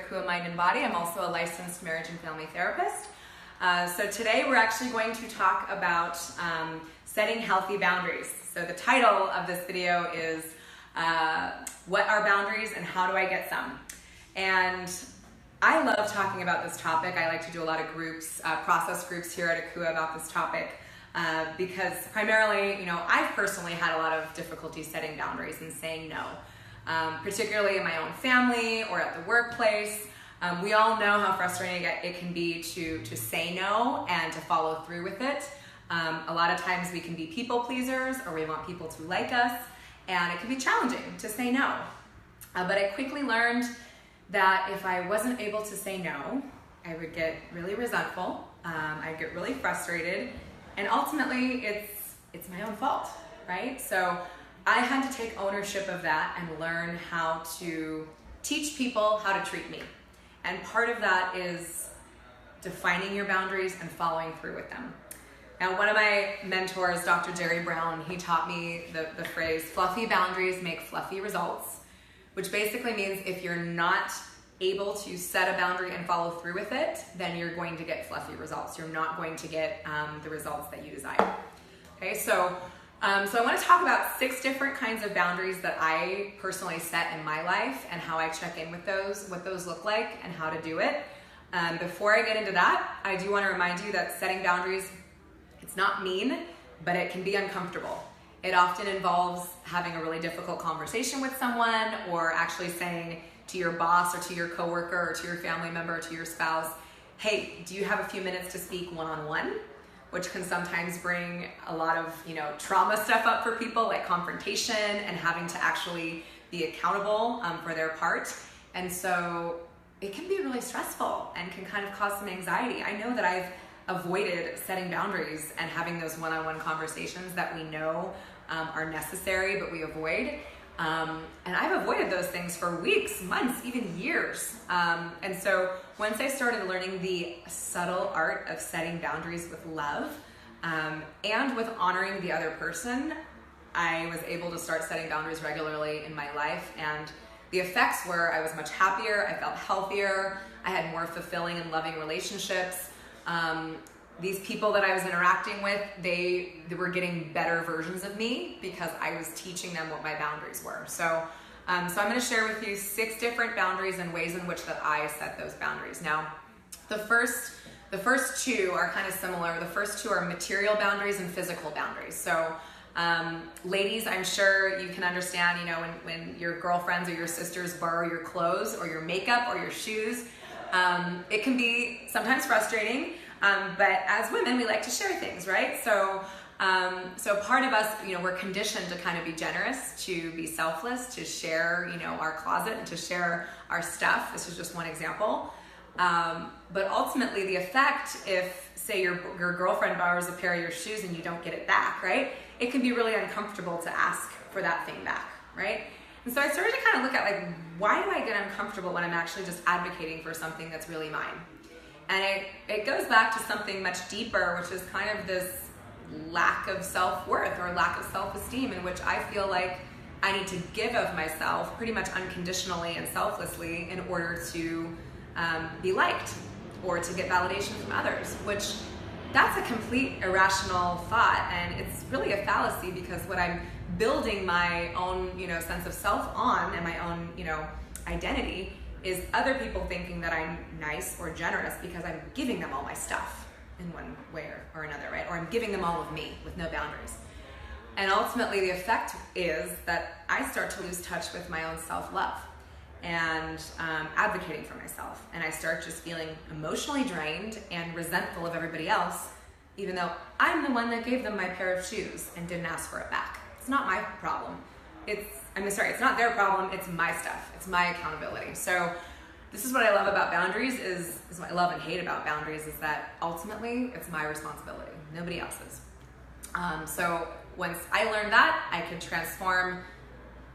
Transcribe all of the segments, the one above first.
Akua Mind and Body. I'm also a licensed marriage and family therapist. So today we're actually going to talk about setting healthy boundaries. So the title of this video is What are boundaries and how do I get some? And I love talking about this topic. I like to do a lot of groups, process groups here at Akua about this topic because primarily, I've personally had a lot of difficulty setting boundaries and saying no. Particularly in my own family or at the workplace. We all know how frustrating it can be to say no and to follow through with it. A lot of times we can be people pleasers or we want people to like us, and it can be challenging to say no. But I quickly learned that if I wasn't able to say no, I would get really resentful, I'd get really frustrated, and ultimately it's my own fault, right? So I had to take ownership of that and learn how to teach people how to treat me. And part of that is defining your boundaries and following through with them. Now, one of my mentors, Dr. Jerry Brown, he taught me the phrase, fluffy boundaries make fluffy results, which basically means if you're not able to set a boundary and follow through with it, then you're going to get fluffy results. You're not going to get the results that you desire. Okay, so I want to talk about 6 different kinds of boundaries that I personally set in my life and how I check in with those, what those look like, and how to do it. Before I get into that, I do want to remind you that setting boundaries, it's not mean, but it can be uncomfortable. It often involves having a really difficult conversation with someone or actually saying to your boss or to your coworker or to your family member or to your spouse, hey, do you have a few minutes to speak one-on-one? Which can sometimes bring a lot of, trauma stuff up for people, like confrontation and having to actually be accountable for their part. And so it can be really stressful and can kind of cause some anxiety. I know that I've avoided setting boundaries and having those one-on-one conversations that we know are necessary, but we avoid. And I've avoided those things for weeks, months, even years. And so once I started learning the subtle art of setting boundaries with love and with honoring the other person, I was able to start setting boundaries regularly in my life. And the effects were I was much happier, I felt healthier, I had more fulfilling and loving relationships. These people that I was interacting with, they were getting better versions of me because I was teaching them what my boundaries were. So I'm going to share with you 6 different boundaries and ways in which that I set those boundaries. Now, the first 2 are kind of similar. The first 2 are material boundaries and physical boundaries. So ladies, I'm sure you can understand, when your girlfriends or your sisters borrow your clothes or your makeup or your shoes, it can be sometimes frustrating. But as women, we like to share things, right? So part of us, we're conditioned to kind of be generous, to be selfless, to share, our closet and to share our stuff. This is just one example. But ultimately the effect, if say your girlfriend borrows a pair of your shoes and you don't get it back, right? It can be really uncomfortable to ask for that thing back, right? And so I started to kind of look at why do I get uncomfortable when I'm actually just advocating for something that's really mine? And it goes back to something much deeper, which is kind of this lack of self-worth or lack of self-esteem in which I feel like I need to give of myself pretty much unconditionally and selflessly in order to be liked or to get validation from others, which that's a complete irrational thought. And it's really a fallacy because what I'm building my own, sense of self on and my own, identity is other people thinking that I'm nice or generous because I'm giving them all my stuff in one way or another, right? Or I'm giving them all of me with no boundaries. And ultimately the effect is that I start to lose touch with my own self-love and advocating for myself. And I start just feeling emotionally drained and resentful of everybody else, even though I'm the one that gave them my pair of shoes and didn't ask for it back. It's not my problem. It's not their problem, it's my stuff. It's my accountability. So this is what I love about boundaries is what I love and hate about boundaries is that ultimately it's my responsibility, nobody else's. So once I learned that, I could transform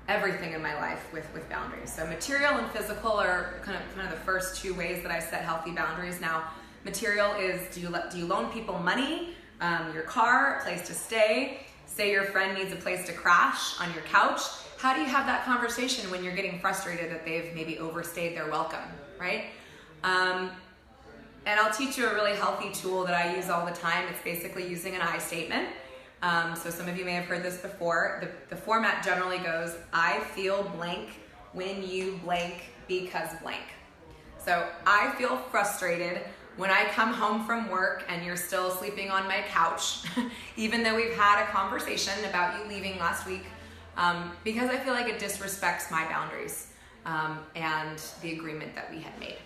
everything in my life with boundaries. So material and physical are kind of the first 2 ways that I set healthy boundaries. Now, material is do you loan people money, your car, a place to stay? Say your friend needs a place to crash on your couch. How do you have that conversation when you're getting frustrated that they've maybe overstayed their welcome, right? And I'll teach you a really healthy tool that I use all the time. It's basically using an I statement. So some of you may have heard this before. The format generally goes, I feel blank when you blank because blank. So I feel frustrated when I come home from work and you're still sleeping on my couch, even though we've had a conversation about you leaving last week, because I feel like it disrespects my boundaries and the agreement that we had made.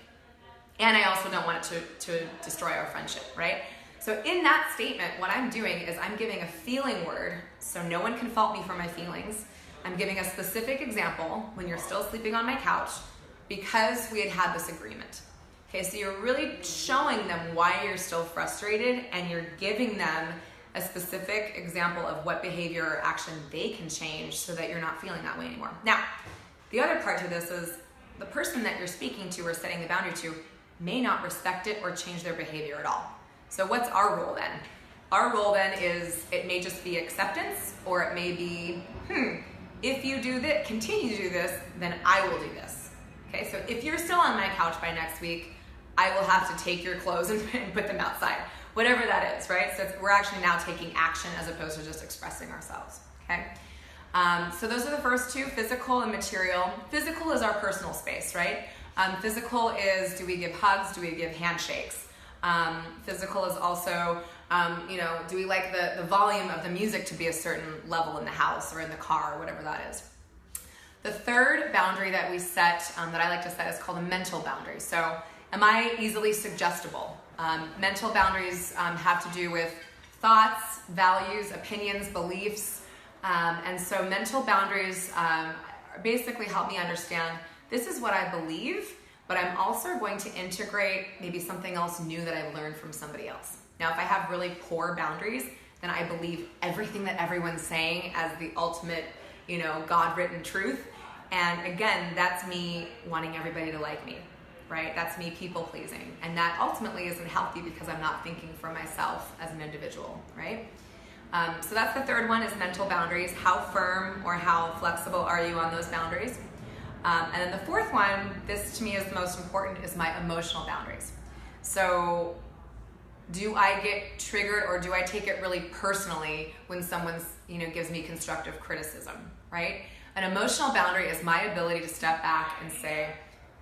And I also don't want it to destroy our friendship, right? So in that statement, what I'm doing is I'm giving a feeling word, so no one can fault me for my feelings. I'm giving a specific example when you're still sleeping on my couch because we had this agreement. Okay, so you're really showing them why you're still frustrated, and you're giving them a specific example of what behavior or action they can change so that you're not feeling that way anymore. Now, the other part to this is the person that you're speaking to or setting the boundary to may not respect it or change their behavior at all. So what's our role then? Our role then is, it may just be acceptance, or it may be, if you do this, continue to do this, then I will do this. Okay, so if you're still on my couch by next week, I will have to take your clothes and put them outside. Whatever that is, right? So we're actually now taking action as opposed to just expressing ourselves, okay? So those are the first two, physical and material. Physical is our personal space, right? Physical is, do we give hugs? Do we give handshakes? Physical is also, do we like the volume of the music to be a certain level in the house or in the car or whatever that is. The third boundary that we set, that I like to set, is called a mental boundary. So am I easily suggestible? Mental boundaries have to do with thoughts, values, opinions, beliefs. And so mental boundaries basically help me understand, this is what I believe, but I'm also going to integrate maybe something else new that I learned from somebody else. Now, if I have really poor boundaries, then I believe everything that everyone's saying as the ultimate, God-written truth. And again, that's me wanting everybody to like me, right? That's me people-pleasing. And that ultimately isn't healthy because I'm not thinking for myself as an individual, right? So that's the third one, is mental boundaries. How firm or how flexible are you on those boundaries? And then the fourth one, this to me is the most important, is my emotional boundaries. So do I get triggered or do I take it really personally when someone's, gives me constructive criticism, right? An emotional boundary is my ability to step back and say,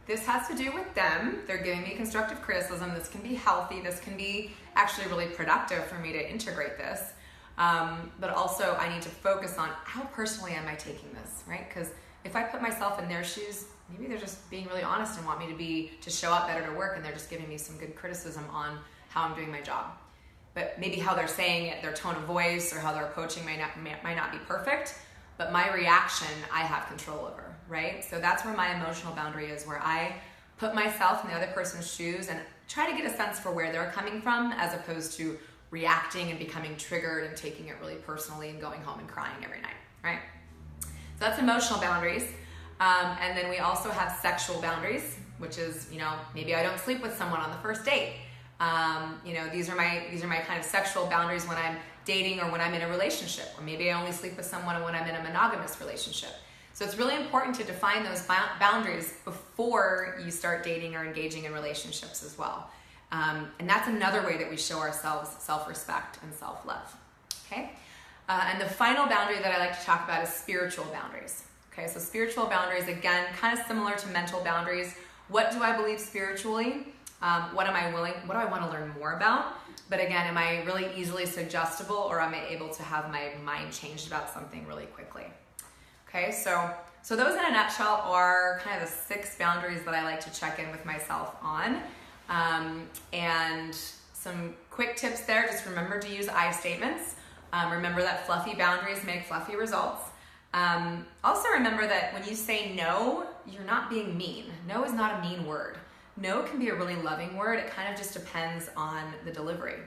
this has to do with them. They're giving me constructive criticism. This can be healthy. This can be actually really productive for me to integrate this. But also I need to focus on how personally am I taking this, right? Because if I put myself in their shoes, maybe they're just being really honest and want me to show up better to work, and they're just giving me some good criticism on how I'm doing my job. But maybe how they're saying it, their tone of voice, or how they're approaching might not be perfect, but my reaction I have control over, right? So that's where my emotional boundary is, where I put myself in the other person's shoes and try to get a sense for where they're coming from, as opposed to reacting and becoming triggered and taking it really personally and going home and crying every night, right? So that's emotional boundaries. And then we also have sexual boundaries, which is, maybe I don't sleep with someone on the first date. These are my kind of sexual boundaries when I'm dating or when I'm in a relationship, or maybe I only sleep with someone when I'm in a monogamous relationship. So it's really important to define those boundaries before you start dating or engaging in relationships as well. And that's another way that we show ourselves self-respect and self-love, okay? And the final boundary that I like to talk about is spiritual boundaries. Okay, so spiritual boundaries, again, kind of similar to mental boundaries. What do I believe spiritually? What do I want to learn more about? But again, am I really easily suggestible, or am I able to have my mind changed about something really quickly? Okay, so those in a nutshell are kind of the 6 boundaries that I like to check in with myself on. And some quick tips there, just remember to use I statements. Remember that fluffy boundaries make fluffy results. Also remember that when you say no, you're not being mean. No is not a mean word. No can be a really loving word. It kind of just depends on the delivery.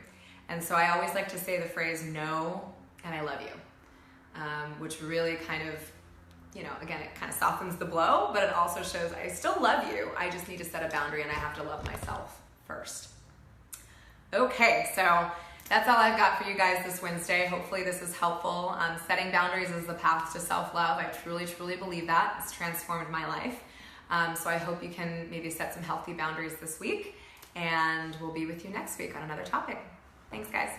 And so I always like to say the phrase no and I love you, which really kind of, again, it kind of softens the blow, but it also shows I still love you. I just need to set a boundary and I have to love myself first. Okay, so that's all I've got for you guys this Wednesday. Hopefully this is helpful. Setting boundaries is the path to self-love. I truly, truly believe that. It's transformed my life. So I hope you can maybe set some healthy boundaries this week, and we'll be with you next week on another topic. Thanks, guys.